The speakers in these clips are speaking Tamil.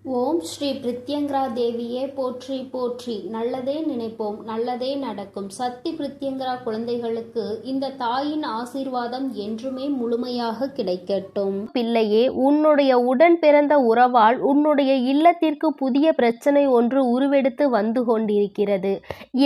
ஓம் ஸ்ரீ பிரித்யங்கரா தேவியே போற்றி போற்றி. நல்லதே நினைப்போம், நல்லதே நடக்கும். சக்தி பிரித்யங்கரா குழந்தைகளுக்கு இந்த தாயின் ஆசீர்வாதம் என்றுமே முழுமையாக கிடைக்கட்டும். பிள்ளையே, உன்னுடைய உடன் பிறந்த உறவால் உன்னுடைய இல்லத்திற்கு புதிய பிரச்சனை ஒன்று உருவெடுத்து வந்து கொண்டிருக்கிறது.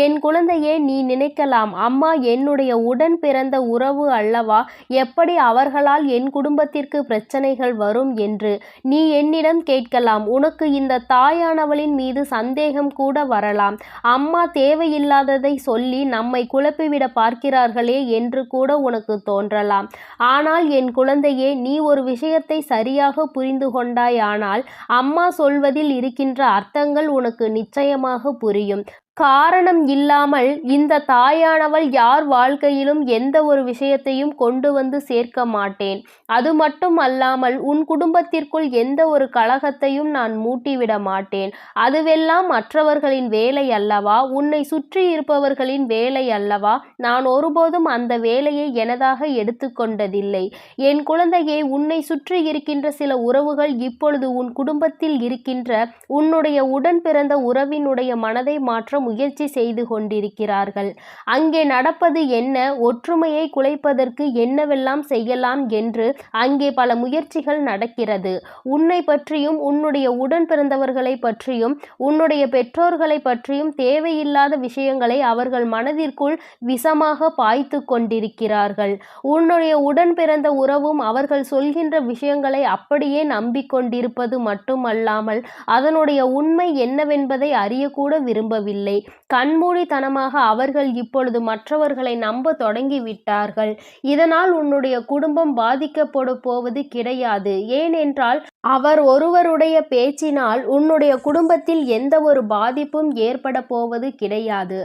என் குழந்தையே, நீ நினைக்கலாம், அம்மா என்னுடைய உடன் பிறந்த உறவு அல்லவா, எப்படி அவர்களால் என் குடும்பத்திற்கு பிரச்சனைகள் வரும் என்று நீ என்னிடம் கேட்கலாம். உனக்கு இந்த தாயானவளின் மீது சந்தேகம் கூட வரலாம். அம்மா தேவையில்லாததை சொல்லி நம்மை குழப்பிவிட பார்க்கிறார்களே என்று கூட உனக்கு தோன்றலாம். ஆனால் என் குழந்தையே, நீ ஒரு விஷயத்தை சரியாக புரிந்து கொண்டாயானால் அம்மா சொல்வதில் இருக்கின்ற அர்த்தங்கள் உனக்கு நிச்சயமாக புரியும். காரணம் இல்லாமல் இந்த தாயானவள் யார் வாழ்க்கையிலும் எந்த ஒரு விஷயத்தையும் கொண்டு வந்து சேர்க்க மாட்டேன். அது மட்டும் அல்லாமல் உன் குடும்பத்திற்குள் எந்த ஒரு கலகத்தையும் நான் மூட்டிவிட மாட்டேன். அதுவெல்லாம் மற்றவர்களின் வேலை அல்லவா, உன்னை சுற்றி இருப்பவர்களின் வேலை அல்லவா. நான் ஒருபோதும் அந்த வேலையை எனதாக எடுத்துக்கொண்டதில்லை. என் குழந்தையே, உன்னை சுற்றி இருக்கின்ற சில உறவுகள் இப்பொழுது உன் குடும்பத்தில் இருக்கின்ற உன்னுடைய உடன் பிறந்த உறவினுடைய மனதை மாற்ற முயற்சி செய்து கொண்டிருக்கிறார்கள். அங்கே நடப்பது என்ன, ஒற்றுமையை குலைப்பதற்கு என்னவெல்லாம் செய்யலாம் என்று அங்கே பல முயற்சிகள் நடக்கிறது. உன்னை பற்றியும் உன்னுடைய உடன் பிறந்தவர்களை பற்றியும் உன்னுடைய பெற்றோர்களை பற்றியும் தேவையில்லாத விஷயங்களை அவர்கள் மனதிற்குள் விஷமாக பாய்த்து கொண்டிருக்கிறார்கள். உன்னுடைய உடன் பிறந்த உறவும் அவர்கள் சொல்கின்ற விஷயங்களை அப்படியே நம்பிக்கொண்டிருப்பது மட்டுமல்லாமல் அதனுடைய உண்மை என்னவென்பதை அறியக்கூட விரும்பவில்லை. கண்மூடித்தனமாக அவர்கள் இப்பொழுது மற்றவர்களை நம்ப தொடங்கிவிட்டார்கள். இதனால் உன்னுடைய குடும்பம் பாதிக்கப்பட போவது கிடையாது. ஏனென்றால் அவர் ஒருவருடைய பேச்சினால் உன்னுடைய குடும்பத்தில் எந்த ஒரு பாதிப்பும் ஏற்பட போவது கிடையாது.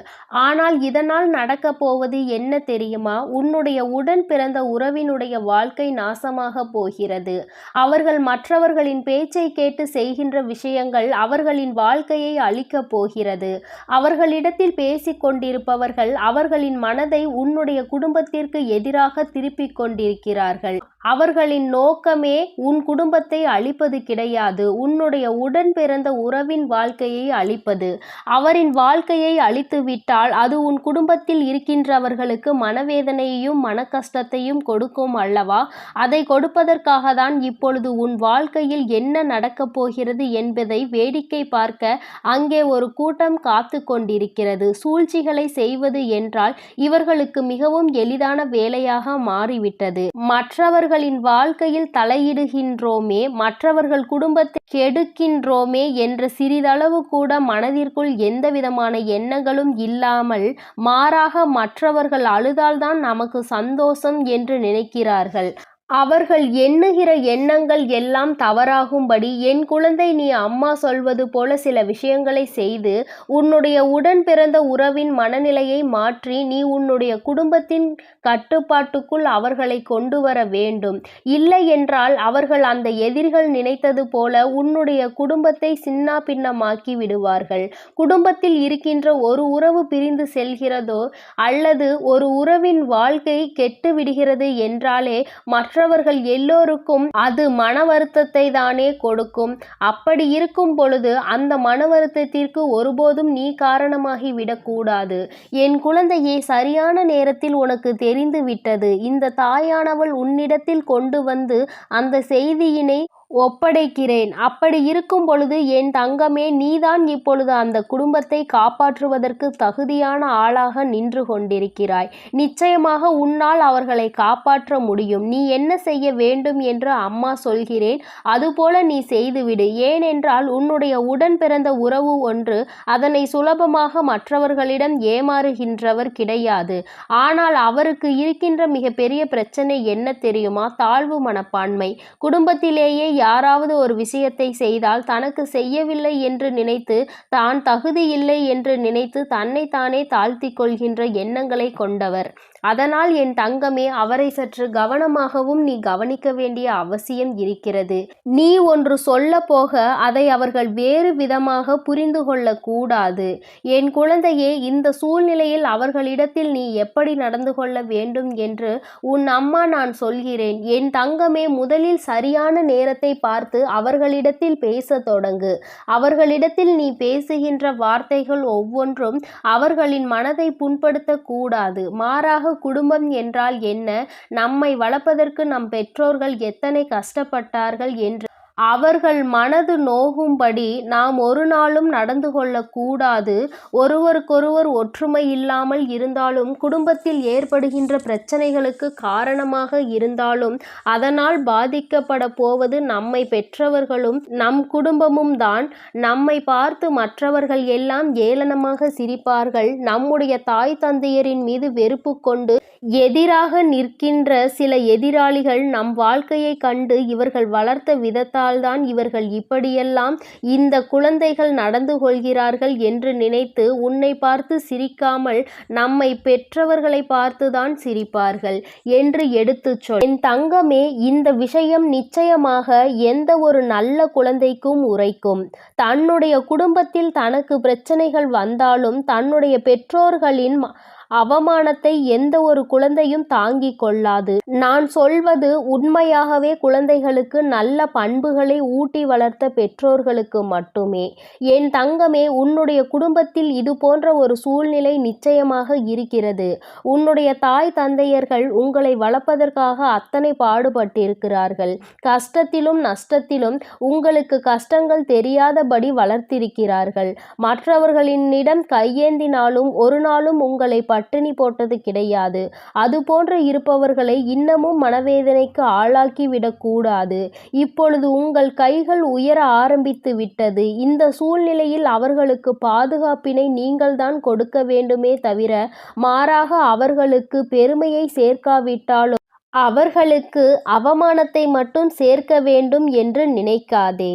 ஆனால் இதனால் நடக்க போவது என்ன தெரியுமா? உன்னுடைய உடன் பிறந்த உறவினுடைய வாழ்க்கை நாசமாக போகிறது. அவர்கள் மற்றவர்களின் பேச்சை கேட்டு செய்கின்ற விஷயங்கள் அவர்களின் வாழ்க்கையை அழிக்கப் போகிறது. அவர்களிடத்தில் பேசிக் கொண்டிருப்பவர்கள் அவர்களின் மனதை உன்னுடைய குடும்பத்திற்கு எதிராக திருப்பிக் கொண்டிருக்கிறார்கள். அவர்களின் நோக்கமே உன் குடும்பத்தை அழிப்பது கிடையாது, உன்னுடைய உடன் பிறந்த உறவின் வாழ்க்கையை அழிப்பது. அவரின் வாழ்க்கையை அழித்துவிட்டால் அது உன் குடும்பத்தில் இருக்கின்றவர்களுக்கு மனவேதனையையும் மன கஷ்டத்தையும் கொடுக்கும் அல்லவா. அதை கொடுப்பதற்காக தான் இப்பொழுது உன் வாழ்க்கையில் என்ன நடக்கப் போகிறது என்பதை வேடிக்கை பார்க்க அங்கே ஒரு கூட்டம் காத்து கொண்டிருக்கிறது. சூழ்ச்சிகளை செய்வது என்றால் இவர்களுக்கு மிகவும் எளிதான வேலையாக மாறிவிட்டது. மற்றவர்களின் வாழ்க்கையில் தலையிடுகின்றோமே, மற்றவர்கள் குடும்பத்தை கெடுக்கின்றோமே என்ற சிறிதளவு கூட மனதிற்குள் எந்தவிதமான எண்ணங்களும் இல்லாமல் மாறாக மற்றவர்கள் அழுதால்தான் நமக்கு சந்தோஷம் என்று நினைக்கிறார்கள். அவர்கள் எண்ணுகிற எண்ணங்கள் எல்லாம் தவறாகும்படி என் குழந்தை, நீ அம்மா சொல்வது போல சில விஷயங்களை செய்து உன்னுடைய உடன் பிறந்த உறவின் மனநிலையை மாற்றி நீ உன்னுடைய குடும்பத்தின் கட்டுப்பாட்டுக்குள் அவர்களை கொண்டு வர வேண்டும். இல்லை என்றால் அவர்கள் அந்த எதிரிகள் நினைத்தது போல உன்னுடைய குடும்பத்தை சின்ன பின்னமாக்கி விடுவார்கள். குடும்பத்தில் இருக்கின்ற ஒரு உறவு பிரிந்து செல்கிறதோ அல்லது ஒரு உறவின் வாழ்க்கை கெட்டு விடுகிறது என்றாலே மற்றவர்கள் எல்லோருக்கும் அது மன வருத்தத்தை தானே கொடுக்கும். அப்படி இருக்கும் பொழுது அந்த மன வருத்தத்திற்கு ஒருபோதும் நீ காரணமாகி விடக்கூடாது. என் குழந்தையே, சரியான நேரத்தில் உனக்கு தெரிந்து விட்டது. இந்த தாயானவள் உன்னிடத்தில் கொண்டு வந்து அந்த செய்தியினை ஒப்படைக்கிறேன். அப்படி இருக்கும் பொழுது என் தங்கமே, நீதான் இப்பொழுது அந்த குடும்பத்தை காப்பாற்றுவதற்கு தகுதியான ஆளாக நின்று கொண்டிருக்கிறாய். நிச்சயமாக உன்னால் அவர்களை காப்பாற்ற முடியும். நீ என்ன செய்ய வேண்டும் என்று அம்மா சொல்கிறேன், அதுபோல நீ செய்துவிடு. ஏனென்றால் உன்னுடைய உடன் பிறந்த உறவு ஒன்று, அதனை சுலபமாக மற்றவர்களிடம் ஏமாறுகின்றவர் கிடையாது. ஆனால் அவருக்கு இருக்கின்ற மிகப்பெரிய பிரச்சனை என்ன தெரியுமா? தாழ்வு மனப்பான்மை. குடும்பத்திலேயே யாராவது ஒரு விஷயத்தை செய்தால் தனக்கு செய்யவில்லை என்று நினைத்து, தான் தகுதி இல்லை என்று நினைத்து தன்னைத்தானே தாழ்த்தி கொள்கின்ற எண்ணங்களை கொண்டவர். அதனால் என் தங்கமே, அவரை சற்று கவனமாகவும் நீ கவனிக்க வேண்டிய அவசியம் இருக்கிறது. நீ ஒன்று சொல்ல போக அதை அவர்கள் வேறு விதமாக புரிந்து கொள்ளக்கூடாது. என் குழந்தையே, இந்த சூழ்நிலையில் அவர்களிடத்தில் நீ எப்படி நடந்து கொள்ள வேண்டும் என்று உன் அம்மா நான் சொல்கிறேன். என் தங்கமே, முதலில் சரியான நேரத்தை பார்த்து அவர்களிடத்தில் பேசத் தொடங்கு. அவர்களிடத்தில் நீ பேசுகின்ற வார்த்தைகள் ஒவ்வொன்றும் அவர்களின் மனதை புண்படுத்தக்கூடாது. மாறாக குடும்பம் என்றால் என்ன, நம்மை வளர்ப்பதற்கு நம் பெற்றோர்கள் எத்தனை கஷ்டப்பட்டார்கள் என்று அவர்கள் மனது நோகும்படி நாம் ஒரு நாளும் நடந்து கொள்ளக்கூடாது. ஒருவருக்கொருவர் ஒற்றுமை இல்லாமல் இருந்தாலும், குடும்பத்தில் ஏற்படுகின்ற பிரச்சனைகளுக்கு காரணமாக இருந்தாலும், அதனால் பாதிக்கப்பட போவது நம்மை பெற்றவர்களும் நம் குடும்பமும் தான். நம்மை பார்த்து மற்றவர்கள் எல்லாம் ஏளனமாக சிரிப்பார்கள். நம்முடைய தாய் தந்தையரின் மீது வெறுப்பு கொண்டு எதிராக நிற்கின்ற சில எதிராளிகள் நம் வாழ்க்கையை கண்டு இவர்கள் வளர்த்த விதத்தால் தான் இவர்கள் இப்படியெல்லாம் இந்த குழந்தைகள் நடந்து கொள்கிறார்கள் என்று நினைத்து உன்னை பார்த்து சிரிக்காமல் நம்மை பெற்றவர்களை பார்த்துதான் சிரிப்பார்கள் என்று எடுத்துச் சொல். என் தங்கமே, இந்த விஷயம் நிச்சயமாக எந்த ஒரு நல்ல குழந்தைக்கும் உரைக்கும். தன்னுடைய குடும்பத்தில் தனக்கு பிரச்சனைகள் வந்தாலும் தன்னுடைய பெற்றோர்களின் அவமானத்தை எந்த ஒரு குழந்தையும் தாங்கிக் கொள்ளாது. நான் சொல்வது உண்மையாகவே குழந்தைகளுக்கு நல்ல பண்புகளை ஊட்டி வளர்த்த பெற்றோர்களுக்கு மட்டுமே. என் தங்கமே, உன்னுடைய குடும்பத்தில் இது போன்ற ஒரு சூழ்நிலை நிச்சயமாக இருக்கிறது. உன்னுடைய தாய் தந்தையர்கள் உங்களை வளர்ப்பதற்காக அத்தனை பாடுபட்டிருக்கிறார்கள். கஷ்டத்திலும் நஷ்டத்திலும் உங்களுக்கு கஷ்டங்கள் தெரியாதபடி வளர்த்திருக்கிறார்கள். மற்றவர்களிடம் கையேந்தினாலும் ஒரு நாளும் உங்களை பட்டினி போட்டது கிடையாது. அதுபோன்று இருப்பவர்களை இன்னமும் மனவேதனைக்கு ஆளாக்கி விடக்கூடாது. இப்பொழுது உங்கள் கைகள் உயர ஆரம்பித்து விட்டது. இந்த சூழ்நிலையில் அவர்களுக்கு பாதுகாப்பினை நீங்கள்தான் கொடுக்க வேண்டுமே தவிர, மாறாக அவர்களுக்கு பெருமையை சேர்க்காவிட்டாலும் அவர்களுக்கு அவமானத்தை மட்டும் சேர்க்க வேண்டும் என்று நினைக்காதே.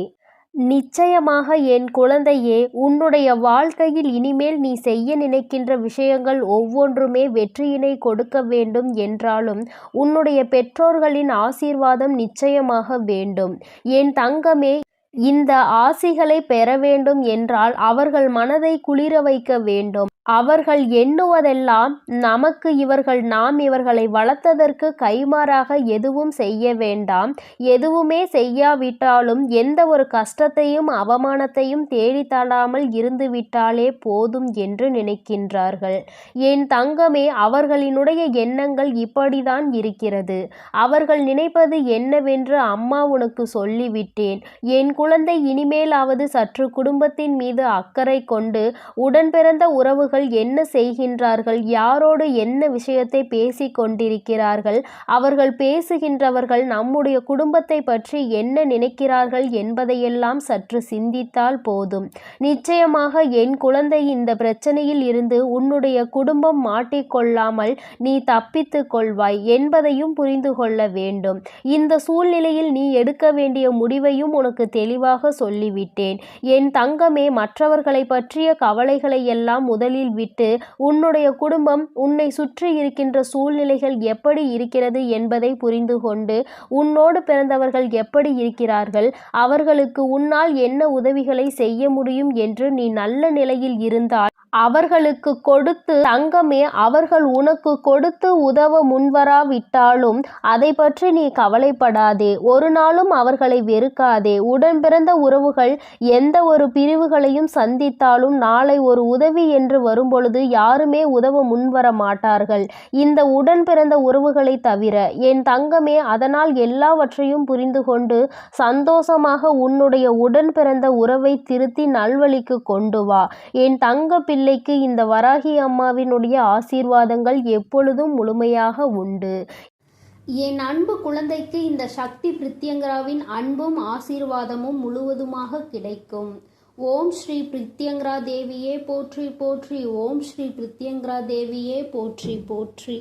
நிச்சயமாக என் குழந்தையே, உன்னுடைய வாழ்க்கையில் இனிமேல் நீ செய்ய நினைக்கின்ற விஷயங்கள் ஒவ்வொன்றுமே வெற்றியினை கொடுக்க வேண்டும் என்றாலும் உன்னுடைய பெற்றோர்களின் ஆசீர்வாதம் நிச்சயமாக வேண்டும். என் தங்கமே, இந்த ஆசிகளை பெற வேண்டும் என்றால் அவர்கள் மனதை குளிர வைக்க வேண்டும். அவர்கள் எண்ணுவதெல்லாம் நாம் இவர்களை வளர்த்ததற்கு கைமாறாக எதுவும் செய்ய வேண்டாம். எதுவுமே செய்யாவிட்டாலும் எந்த ஒரு கஷ்டத்தையும் அவமானத்தையும் தேடித்தராமல் இருந்துவிட்டாலே போதும் என்று நினைக்கின்றார்கள். என் தங்கமே, அவர்களினுடைய எண்ணங்கள் இப்படிதான் இருக்கிறது. அவர்கள் நினைப்பது என்னவென்று அம்மா உனக்கு சொல்லிவிட்டேன். என் குழந்தை, இனிமேலாவது சற்று குடும்பத்தின் மீது அக்கறை கொண்டு உடன் பிறந்த உறவுகள் என்ன செய்கின்றார்கள், யாரோடு என்ன விஷயத்தை பேசிக் கொண்டிருக்கிறார்கள், அவர்கள் பேசுகின்றவர்கள் நம்முடைய குடும்பத்தை பற்றி என்ன நினைக்கிறார்கள் என்பதையெல்லாம் சற்று சிந்தித்தால் போதும். நிச்சயமாக என் குழந்தை, இந்த பிரச்சனையில் இருந்து உன்னுடைய குடும்பம் மாட்டிக்கொள்ளாமல் நீ தப்பித்துக் கொள்வாய் என்பதையும் புரிந்து கொள்ள வேண்டும். இந்த சூழ்நிலையில் நீ எடுக்க வேண்டிய முடிவையும் உனக்கு தெளிவாக சொல்லிவிட்டேன். என் தங்கமே, மற்றவர்களை பற்றிய கவலைகளை எல்லாம் முதலில் விட்டு உன்னுடைய குடும்பம், உன்னை சுற்றி இருக்கின்ற சூழ்நிலைகள் எப்படி இருக்கிறது என்பதை புரிந்து கொண்டு உன்னோடு பிறந்தவர்கள் எப்படி இருக்கிறார்கள், அவர்களுக்கு உன்னால் என்ன உதவிகளை செய்ய முடியும் என்று நீ நல்ல நிலையில் இருந்தால் அவர்களுக்கு கொடுத்து, தங்கமே, அவர்கள் உனக்கு கொடுத்து உதவ முன்வராவிட்டாலும் அதை பற்றி நீ கவலைப்படாதே. ஒரு நாளும் அவர்களை வெறுக்காதே. உடன் பிறந்த உறவுகள் எந்த ஒரு பிரிவுகளையும் சந்தித்தாலும் நாளை ஒரு உதவி என்று வரும்பொழுது யாருமே உதவ முன்வர மாட்டார்கள், இந்த உடன் பிறந்த உறவுகளை தவிர. என் தங்கமே, அதனால் எல்லாவற்றையும் புரிந்து கொண்டு சந்தோஷமாக உன்னுடைய உடன் பிறந்த உறவை திருத்தி நல்வழிக்கு கொண்டு வா. என் தங்க பிள்ளைக்கு இந்த வராகி அம்மாவினுடைய ஆசீர்வாதங்கள் எப்பொழுதும் முழுமையாக உண்டு. என் அன்பு குழந்தைக்கு இந்த சக்தி பிரித்யங்கராவின் அன்பும் ஆசீர்வாதமும் முழுவதுமாக கிடைக்கும். ஓம் ஸ்ரீ பிரித்யங்கரா தேவியே போற்றி போற்றி. ஓம் ஸ்ரீ பிரித்யங்கரா தேவியே போற்றி போற்றி.